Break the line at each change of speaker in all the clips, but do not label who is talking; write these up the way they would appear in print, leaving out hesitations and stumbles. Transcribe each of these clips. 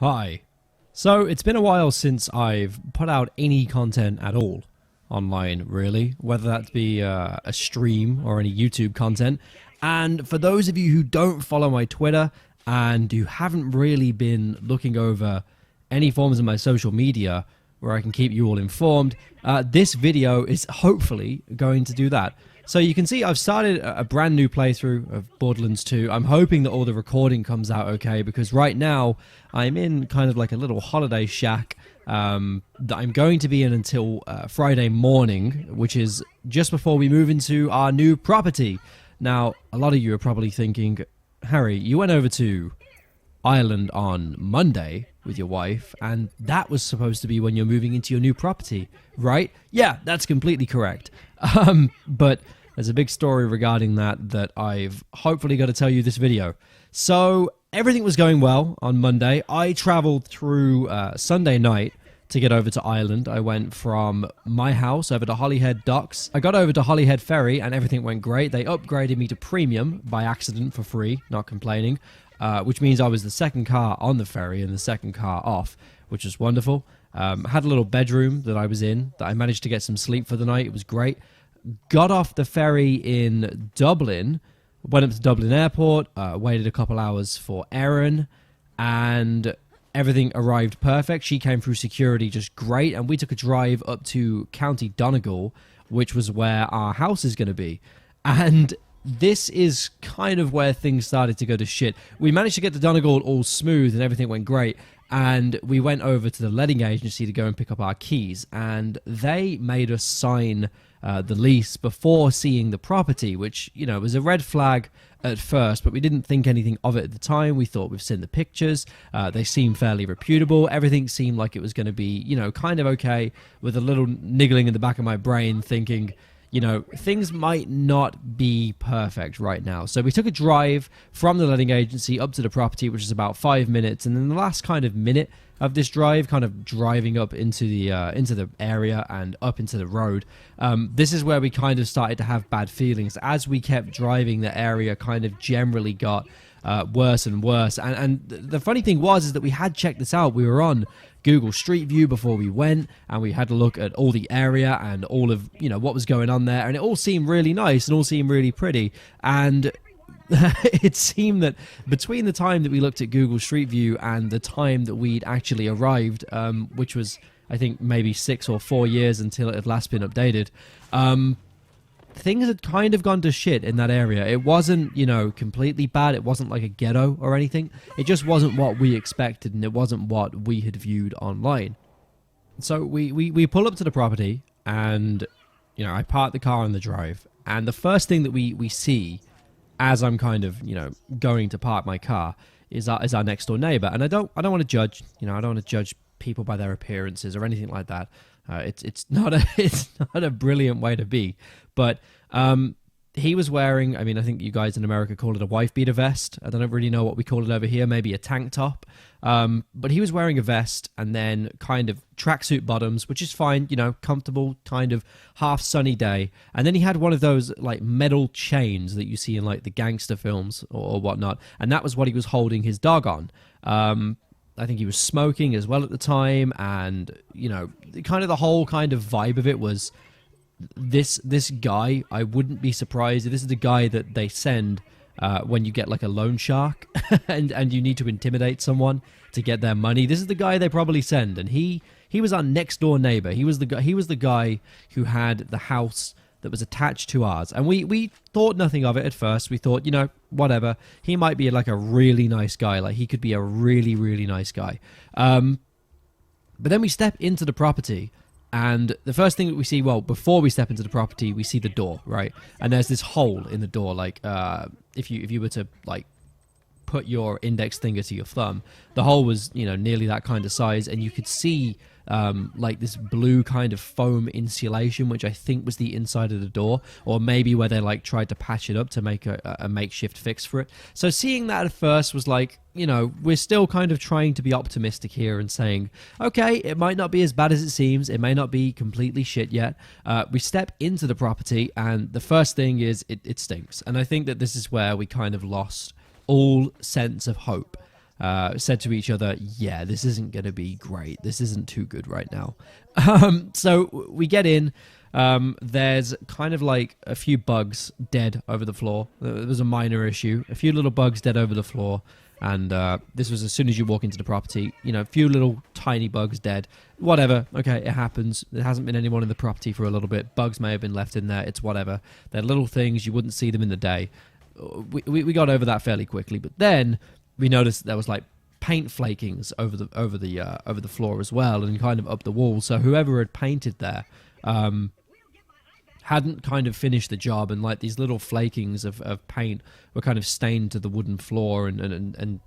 Hi. So it's been a while since I've put out any content at all online, really, whether that be a stream or any YouTube content. And for those of you who don't follow my Twitter and who haven't really been looking over any forms of my social media where I can keep you all informed, this video is hopefully going to do that. So you can see I've started a brand new playthrough of Borderlands 2. I'm hoping that all the recording comes out okay, because right now I'm in kind of like a little holiday shack that I'm going to be in until Friday morning, which is just before we move into our new property. Now, a lot of you are probably thinking, Harry, you went over to Ireland on Monday with your wife, and that was supposed to be when you're moving into your new property, right? Yeah, that's completely correct. But there's a big story regarding that I've hopefully got to tell you this video. So everything was going well on Monday. I traveled through Sunday night to get over to Ireland. I went from my house over to Holyhead Docks. I got over to Holyhead Ferry and everything went great. They upgraded me to premium by accident for free, not complaining, which means I was the second car on the ferry and the second car off, which was wonderful. Had a little bedroom that I was in that I managed to get some sleep for the night. It was great. Got off the ferry in Dublin, went up to Dublin Airport, waited a couple hours for Erin, and everything arrived perfect. She came through security just great, and we took a drive up to County Donegal, which was where our house is going to be. And this is kind of where things started to go to shit. We managed to get to Donegal all smooth and everything went great, and we went over to the letting agency to go and pick up our keys, and they made us sign the lease before seeing the property, which, you know, was a red flag at first, but we didn't think anything of it at the time. We thought we've seen the pictures. They seemed fairly reputable. Everything seemed like it was going to be, you know, kind of okay, with a little niggling in the back of my brain thinking, you know, things might not be perfect right now. So we took a drive from the letting agency up to the property, which is about 5 minutes. And then the last kind of minute of this drive, kind of driving up into the area and up into the road, this is where we kind of started to have bad feelings. As we kept driving, the area kind of generally got worse and worse. And the funny thing was is that we had checked this out. We were on Google Street View before we went, and we had a look at all the area and all of, you know, what was going on there, and it all seemed really nice and all seemed really pretty. And it seemed that between the time that we looked at Google Street View and the time that we'd actually arrived, which was, I think, maybe 6 or 4 years until it had last been updated, things had kind of gone to shit in that area. It wasn't, you know, completely bad. It wasn't like a ghetto or anything. It just wasn't what we expected, and it wasn't what we had viewed online. So we pull up to the property, and, you know, I park the car on the drive, and the first thing that we see as I'm kind of, you know, going to park my car is our next door neighbor. And I don't want to judge, you know, I don't want to judge people by their appearances or anything like that. It's not a brilliant way to be, but he was wearing, I mean, I think you guys in America call it a wife beater vest. I don't really know what we call it over here, maybe a tank top. But he was wearing a vest and then kind of tracksuit bottoms, which is fine, you know, comfortable, kind of half sunny day. And then he had one of those like metal chains that you see in like the gangster films or whatnot. And that was what he was holding his dog on. I think he was smoking as well at the time, and, you know, kind of the whole kind of vibe of it was this guy. I wouldn't be surprised if this is the guy that they send when you get like a loan shark and you need to intimidate someone to get their money. This is the guy they probably send, and he was our next door neighbor. He was the guy who had the house that was attached to ours, and we thought nothing of it at first. We thought, you know, whatever, he might be like a really nice guy, like he could be a really, really nice guy. But then we step into the property, and the first thing that we see, well, before we step into the property, we see the door, right? And there's this hole in the door, like if you were to like put your index finger to your thumb, the hole was, you know, nearly that kind of size, and you could see like this blue kind of foam insulation, which I think was the inside of the door, or maybe where they like tried to patch it up to make a makeshift fix for it. So seeing that at first was like, you know, we're still kind of trying to be optimistic here and saying, okay, it might not be as bad as it seems. It may not be completely shit yet. We step into the property, and the first thing is it stinks. And I think that this is where we kind of lost all sense of hope. said to each other, yeah, this isn't going to be great. This isn't too good right now. So we get in. There's kind of like a few bugs dead over the floor. It was a minor issue. A few little bugs dead over the floor. And this was as soon as you walk into the property. You know, a few little tiny bugs dead. Whatever. Okay, it happens. There hasn't been anyone in the property for a little bit. Bugs may have been left in there. It's whatever. They're little things. You wouldn't see them in the day. We got over that fairly quickly. But then we noticed there was like paint flakings over the floor as well, and kind of up the wall. So whoever had painted there hadn't kind of finished the job, and like these little flakings of paint were kind of stained to the wooden floor and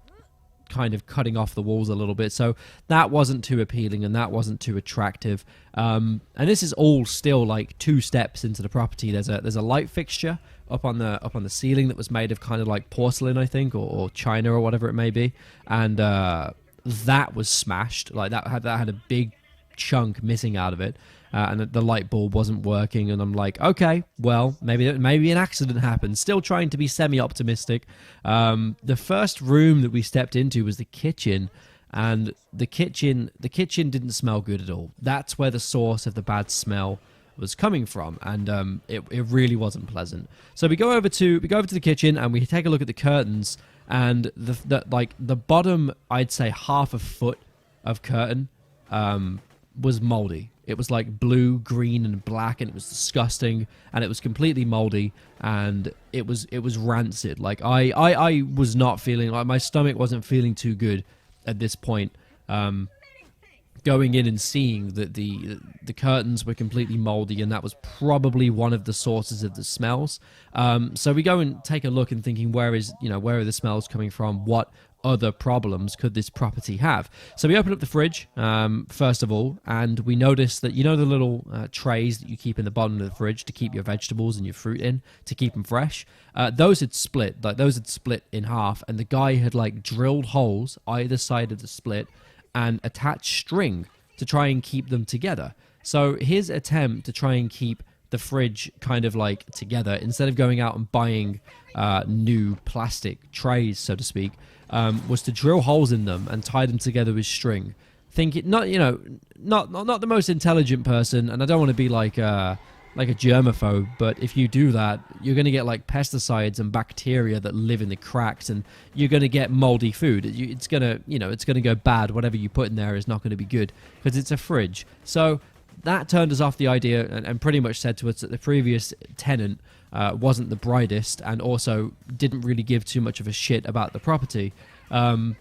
kind of cutting off the walls a little bit. So that wasn't too appealing, and that wasn't too attractive. And this is all still like 2 steps into the property. There's a light fixture up on the ceiling that was made of kind of like porcelain, I think, or china or whatever it may be, and that was smashed. Like that had a big chunk missing out of it. And the light bulb wasn't working, and I'm like, okay, well, maybe an accident happened. Still trying to be semi-optimistic. The first room that we stepped into was the kitchen, and the kitchen didn't smell good at all. That's where the source of the bad smell was coming from, and it really wasn't pleasant. So we go over to the kitchen, and we take a look at the curtains, and the bottom, I'd say half a foot of curtain was moldy. It was like blue, green, and black, and it was disgusting, and it was completely moldy, and it was rancid. Like I was not feeling, like my stomach wasn't feeling too good at this point. Going in and seeing that the curtains were completely moldy, and that was probably one of the sources of the smells. So we go and take a look and thinking, where are the smells coming from? What other problems could this property have? So we open up the fridge, first of all, and we notice that, the little trays that you keep in the bottom of the fridge to keep your vegetables and your fruit in, to keep them fresh, those had split in half, and the guy had like drilled holes either side of the split and attached string to try and keep them together. So his attempt to try and keep the fridge kind of like together, instead of going out and buying new plastic trays, so to speak, was to drill holes in them and tie them together with string. Not the most intelligent person, and I don't want to be like a germaphobe, but if you do that, you're going to get like pesticides and bacteria that live in the cracks, and you're going to get moldy food. It's going to go bad. Whatever you put in there is not going to be good because it's a fridge. So that turned us off the idea, and pretty much said to us that the previous tenant wasn't the brightest, and also didn't really give too much of a shit about the property. And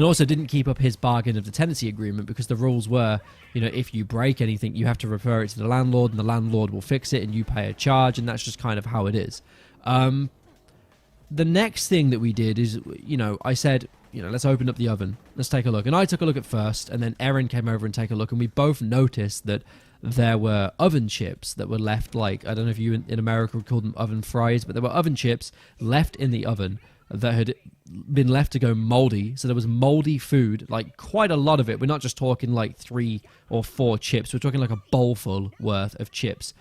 also didn't keep up his bargain of the tenancy agreement, because the rules were, if you break anything, you have to refer it to the landlord, and the landlord will fix it, and you pay a charge, and that's just kind of how it is. The next thing that we did is, I said, let's open up the oven. Let's take a look. And I took a look at first, and then Erin came over and take a look, and we both noticed that there were oven chips that were left, like, I don't know if you in America would call them oven fries, but there were oven chips left in the oven that had been left to go moldy. So there was moldy food, like quite a lot of it. We're not just talking like 3 or 4 chips. We're talking like a bowl full worth of chips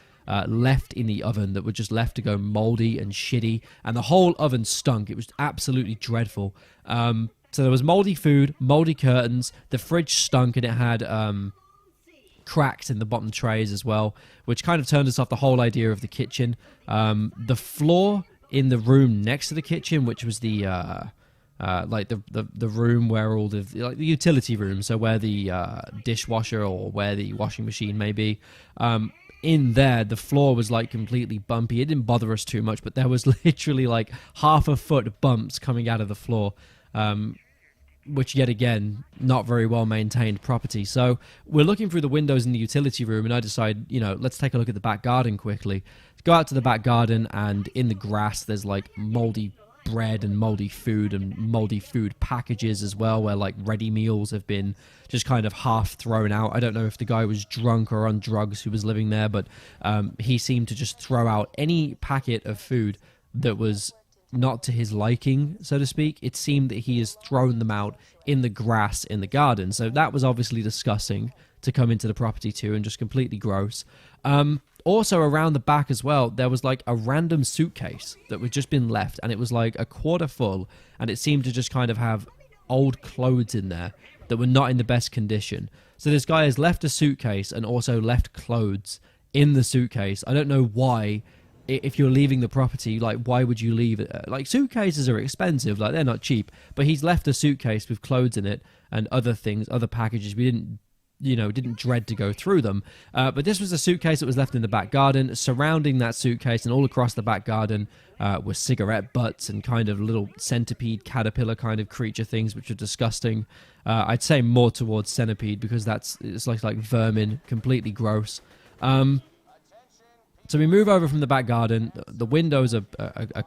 left in the oven that were just left to go moldy and shitty. And the whole oven stunk. It was absolutely dreadful. So there was moldy food, moldy curtains. The fridge stunk, and it had cracks in the bottom trays as well, which kind of turned us off the whole idea of the kitchen. The floor in the room next to the kitchen, which was the room where all the utility room, so where the dishwasher or where the washing machine may be, in there the floor was like completely bumpy. It didn't bother us too much, but there was literally like half a foot bumps coming out of the floor, which yet again, not very well maintained property. So we're looking through the windows in the utility room, and I decide, let's take a look at the back garden quickly. Go out to the back garden, and in the grass there's like moldy bread and moldy food packages as well, where like ready meals have been just kind of half thrown out. I don't know if the guy was drunk or on drugs who was living there, but he seemed to just throw out any packet of food that was not to his liking, so to speak. It seemed that he has thrown them out in the grass in the garden. So that was obviously disgusting to come into the property too, and just completely gross. Also around the back as well, there was like a random suitcase that had just been left, and it was like a quarter full, and it seemed to just kind of have old clothes in there that were not in the best condition. So this guy has left a suitcase and also left clothes in the suitcase. I don't know why. If you're leaving the property, like, why would you leave it? Like, suitcases are expensive, like, they're not cheap, but he's left a suitcase with clothes in it and other things, other packages. We didn't dread to go through them, but this was a suitcase that was left in the back garden. Surrounding that suitcase and all across the back garden were cigarette butts and kind of little centipede, caterpillar kind of creature things, which are disgusting. I'd say more towards centipede, because it's like vermin, completely gross. So we move over from the back garden. The windows are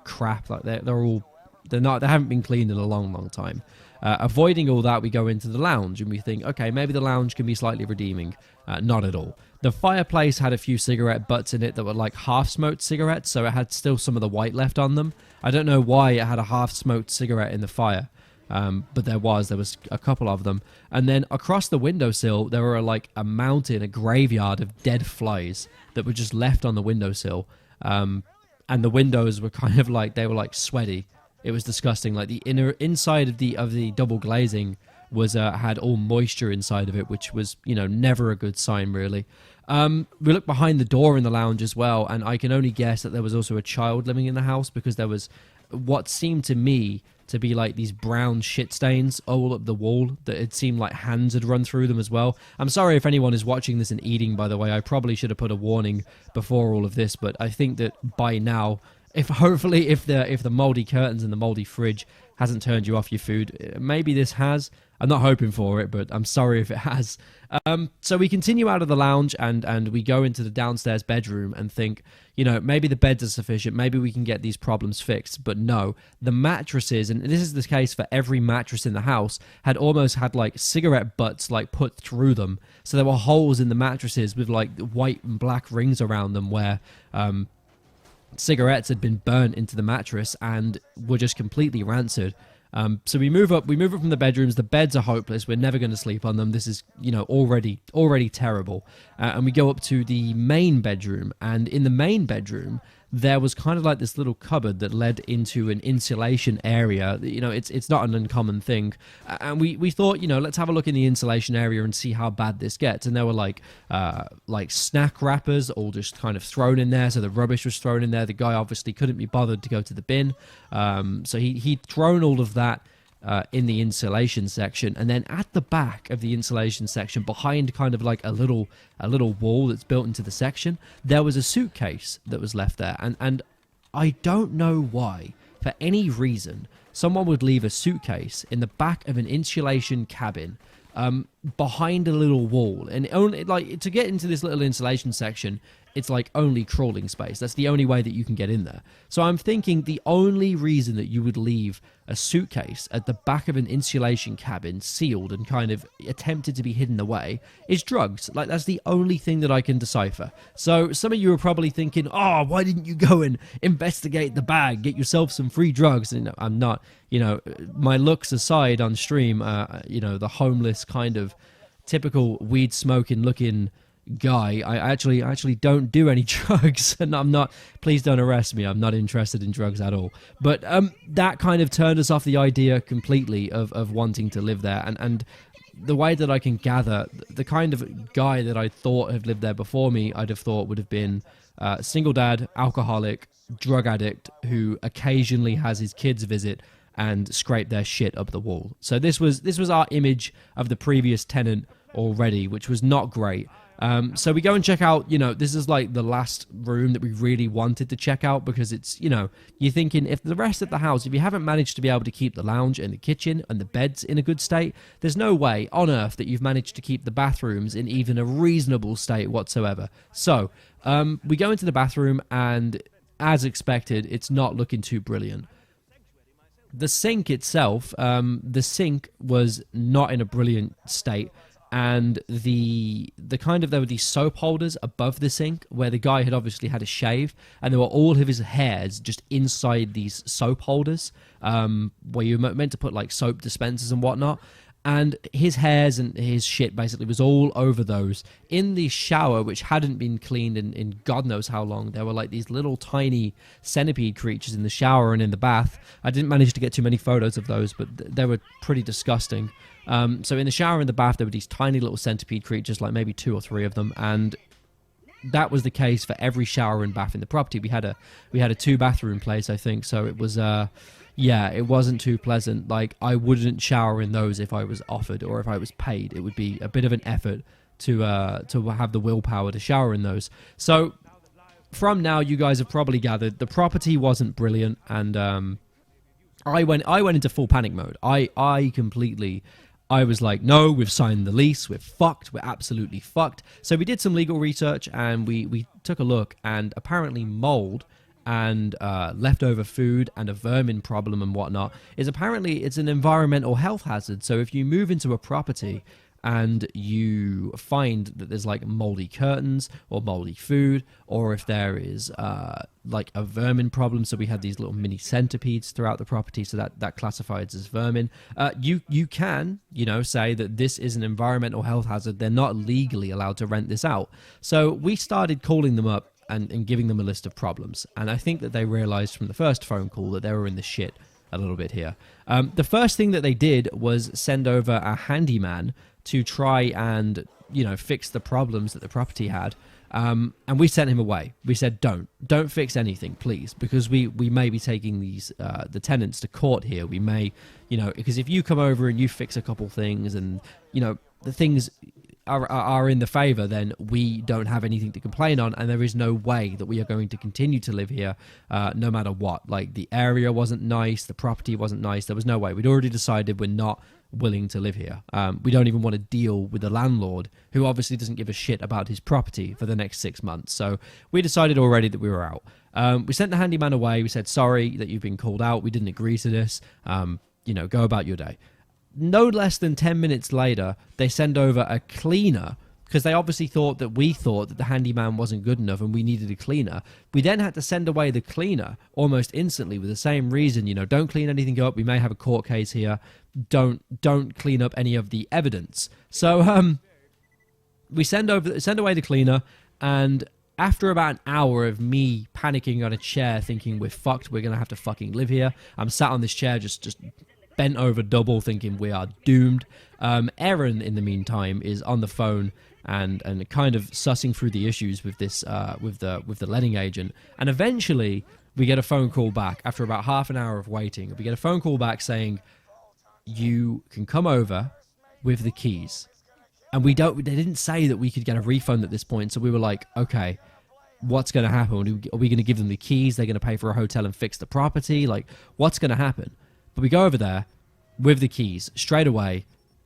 crap. Like they haven't been cleaned in a long time. Avoiding all that, we go into the lounge and we think, okay, maybe the lounge can be slightly redeeming. Not at all. The fireplace had a few cigarette butts in it that were like half-smoked cigarettes, so it had still some of the white left on them. I don't know why it had a half-smoked cigarette in the fire. But there was a couple of them. And then across the windowsill, there were like a graveyard of dead flies that were just left on the windowsill. And the windows were kind of like, they were like sweaty. It was disgusting. Like the inside of the double glazing was had all moisture inside of it, which was, never a good sign, really. We looked behind the door in the lounge as well, and I can only guess that there was also a child living in the house, because there was what seemed to me to be like these brown shit stains all up the wall that it seemed like hands had run through them as well. I'm sorry if anyone is watching this and eating, by the way. I probably should have put a warning before all of this, but I think that by now, if the moldy curtains and the moldy fridge hasn't turned you off your food, maybe this has. I'm not hoping for it, but I'm sorry if it has. So we continue out of the lounge and we go into the downstairs bedroom and think, maybe the beds are sufficient. Maybe we can get these problems fixed. But no, the mattresses, and this is the case for every mattress in the house, had almost had like cigarette butts like put through them. So there were holes in the mattresses with like white and black rings around them where cigarettes had been burnt into the mattress and were just completely rancid. So we move up from the bedrooms. The beds are hopeless. We're never going to sleep on them. This is, already terrible. And we go up to the main bedroom, and in the main bedroom, there was kind of like this little cupboard that led into an insulation area. It's not an uncommon thing. And we thought, let's have a look in the insulation area and see how bad this gets. And there were like snack wrappers all just kind of thrown in there. So the rubbish was thrown in there. The guy obviously couldn't be bothered to go to the bin. So he'd thrown all of that in the insulation section, and then at the back of the insulation section, behind kind of like a little wall that's built into the section, there was a suitcase that was left there, and I don't know why, for any reason, someone would leave a suitcase in the back of an insulation cabin behind a little wall, and only like to get into this little insulation section, it's like only crawling space. That's the only way that you can get in there. So I'm thinking the only reason that you would leave a suitcase at the back of an insulation cabin sealed and kind of attempted to be hidden away is drugs. Like, that's the only thing that I can decipher. So some of you are probably thinking, oh, why didn't you go and investigate the bag, get yourself some free drugs? And I'm not, my looks aside on stream, the homeless kind of typical weed smoking looking guy, I actually don't do any drugs, and I'm not, please don't arrest me, I'm not interested in drugs at all. But that kind of turned us off the idea completely of wanting to live there, and the way that I can gather, the kind of guy that I thought had lived there before me, I'd have thought would have been single dad, alcoholic, drug addict, who occasionally has his kids visit and scrape their shit up the wall. So this was our image of the previous tenant already, which was not great. So we go and check out, this is like the last room that we really wanted to check out, because it's, you're thinking, if the rest of the house, if you haven't managed to be able to keep the lounge and the kitchen and the beds in a good state, there's no way on earth that you've managed to keep the bathrooms in even a reasonable state whatsoever. So we go into the bathroom, and as expected, it's not looking too brilliant. The sink itself, the sink was not in a brilliant state. And there were these soap holders above the sink where the guy had obviously had a shave, and there were all of his hairs just inside these soap holders, where you're meant to put like soap dispensers and whatnot. And his hairs and his shit basically was all over those. In the shower, which hadn't been cleaned in God knows how long, there were like these little tiny centipede creatures in the shower and in the bath. I didn't manage to get too many photos of those, but they were pretty disgusting. So in the shower and the bath, there were these tiny little centipede creatures, like maybe 2 or 3 of them, and that was the case for every shower and bath in the property. We had a 2-bathroom place, I think, so it was yeah, it wasn't too pleasant. Like, I wouldn't shower in those if I was offered or if I was paid. It would be a bit of an effort to have the willpower to shower in those. So from now, you guys have probably gathered the property wasn't brilliant, and I went into full panic mode. I was like, no, we've signed the lease, we're fucked, we're absolutely fucked. So we did some legal research, and we took a look, and apparently mold and leftover food and a vermin problem and whatnot is apparently it's an environmental health hazard. So if you move into a property and you find that there's like moldy curtains or moldy food, or if there is like a vermin problem, so we had these little mini centipedes throughout the property, so that classifies as vermin, you can, say that this is an environmental health hazard. They're not legally allowed to rent this out. So we started calling them up and giving them a list of problems. And I think that they realized from the first phone call that they were in the shit a little bit here. The first thing that they did was send over a handyman to try and, fix the problems that the property had. And we sent him away. We said, don't fix anything, please, because we may be taking these the tenants to court here. We may, because if you come over and you fix a couple things and, the things are in the favor, then we don't have anything to complain on, and there is no way that we are going to continue to live here no matter what. Like, the area wasn't nice, the property wasn't nice, there was no way. We'd already decided we're not willing to live here. We don't even want to deal with the landlord, who obviously doesn't give a shit about his property for the next 6 months. So we decided already that we were out. We sent the handyman away. We said, sorry that you've been called out, we didn't agree to this, go about your day. No less than 10 minutes later, they send over a cleaner, because they obviously thought that we thought that the handyman wasn't good enough and we needed a cleaner. We then had to send away the cleaner almost instantly with the same reason, don't clean anything up, we may have a court case here, don't clean up any of the evidence. So we send away the cleaner, and after about an hour of me panicking on a chair thinking we're fucked, we're gonna have to fucking live here, I'm sat on this chair just bent over double thinking we are doomed. Aaron, in the meantime, is on the phone and kind of sussing through the issues with this with the letting agent, and eventually we get a phone call back after about half an hour of waiting. We get a phone call back saying, you can come over with the keys. And they didn't say that we could get a refund at this point, so we were like, okay, what's going to happen? Are we going to give them the keys? They're going to pay for a hotel and fix the property? Like, what's going to happen? But we go over there with the keys straight away,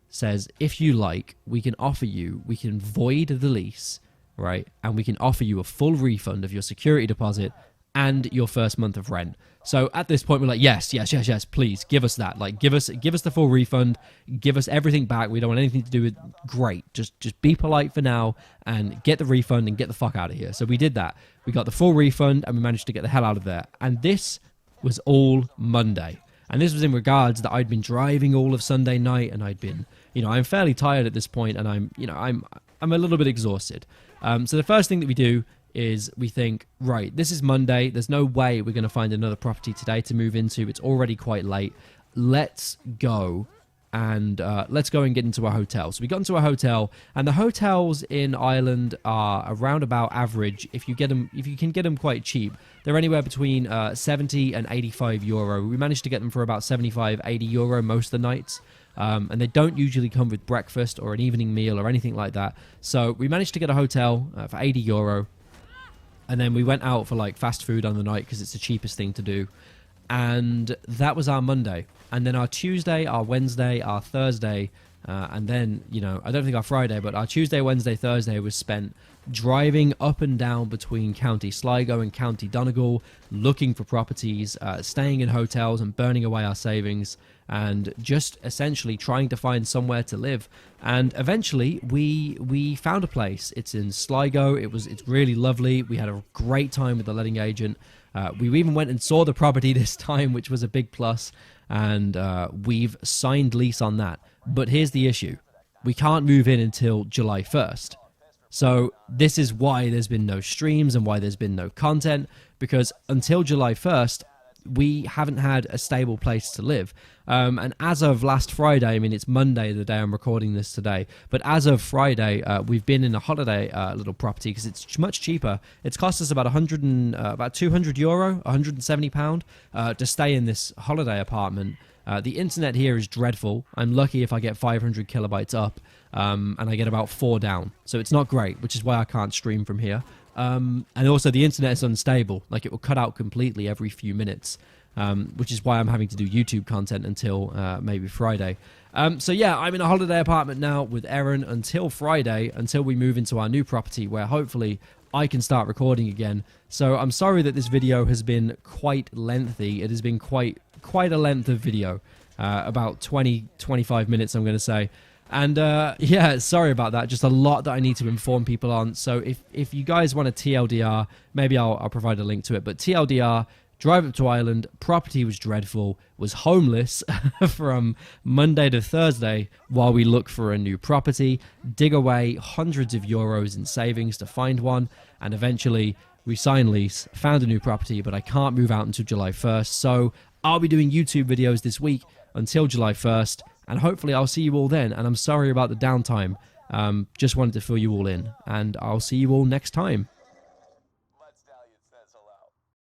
says, if you like, we can void the lease, right? And we can offer you a full refund of your security deposit and your first month of rent. So at this point, we're like, yes, please give us that. Like, give us the full refund, give us everything back. We don't want anything to do with, great. Just be polite for now and get the refund and get the fuck out of here. So we did that. We got the full refund and we managed to get the hell out of there. And this was all Monday. And this was in regards that I'd been driving all of Sunday night, and I'd been, I'm fairly tired at this point, and I'm a little bit exhausted. So the first thing that we do is we think, right, this is Monday. There's no way we're going to find another property today to move into. It's already quite late. Let's go and get into a hotel. So we got into a hotel, and the hotels in Ireland are around about average. If you can get them quite cheap, they're anywhere between 70 and 85 euro. We managed to get them for about 75, 80 euro most of the nights. And they don't usually come with breakfast or an evening meal or anything like that. So we managed to get a hotel for 80 euro. And then we went out for like fast food on the night because it's the cheapest thing to do. And that was our Monday. And then our Tuesday, our Wednesday, our Thursday, and then, I don't think our Friday, but our Tuesday, Wednesday, Thursday was spent driving up and down between County Sligo and County Donegal, looking for properties, staying in hotels and burning away our savings, and just essentially trying to find somewhere to live. And eventually we found a place. It's in Sligo. It's really lovely. We had a great time with the letting agent. We even went and saw the property this time, which was a big plus, and we've signed lease on that. But here's the issue. We can't move in until July 1st. So this is why there's been no streams and why there's been no content, because until July 1st, we haven't had a stable place to live. And as of last Friday, I mean, it's Monday, the day I'm recording this today, but as of Friday, we've been in a holiday little property because it's much cheaper. It's cost us about about €200, £170 to stay in this holiday apartment. The internet here is dreadful. I'm lucky if I get 500 kilobytes up, and I get about 4 down. So it's not great, which is why I can't stream from here. And also the internet is unstable. Like, it will cut out completely every few minutes, which is why I'm having to do YouTube content until maybe Friday. So yeah, I'm in a holiday apartment now with Erin until Friday, until we move into our new property where hopefully I can start recording again. So I'm sorry that this video has been quite lengthy. It has been quite a length of video, about 20-25 minutes, I'm going to say. And yeah, sorry about that. Just a lot that I need to inform people on. So if you guys want a TLDR, maybe I'll provide a link to it. But TLDR, drive up to Ireland, property was dreadful, was homeless from Monday to Thursday while we look for a new property, dig away hundreds of euros in savings to find one, and eventually we signed lease, found a new property, but I can't move out until July 1st. So I'll be doing YouTube videos this week until July 1st. And hopefully I'll see you all then. And I'm sorry about the downtime. Just wanted to fill you all in. And I'll see you all next time.